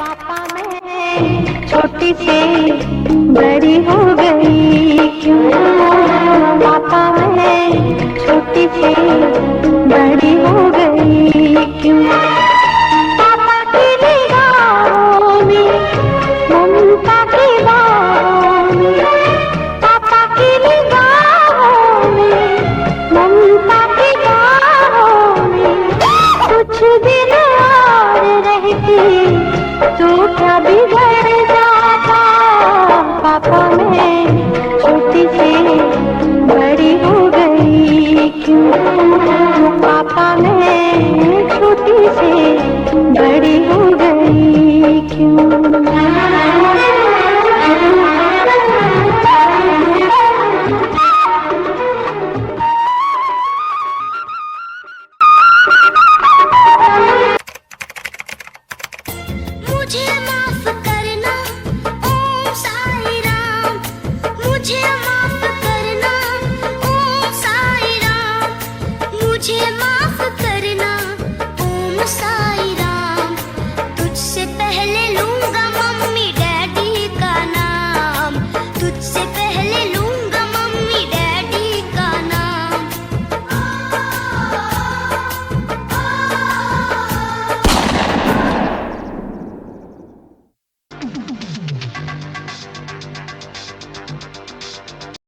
पापा मैं छोटी से बड़ी हो गई क्यों? पापा मैं छोटी से बड़ी हो गई क्यों? पापा की निगाहों में ममता की बाहों में, पापा की निगाहों में ममता की बाहों में कुछ दिन और रहती तो क्या बिगड़ जाता? पापा मैं छोटी से बड़ी हो गई क्यों? पापा मैं छोटी से बड़ी हो गई क्यों? मुझे माफ करना ओम साई राम, मुझे माफ करना ओम साई राम, मुझे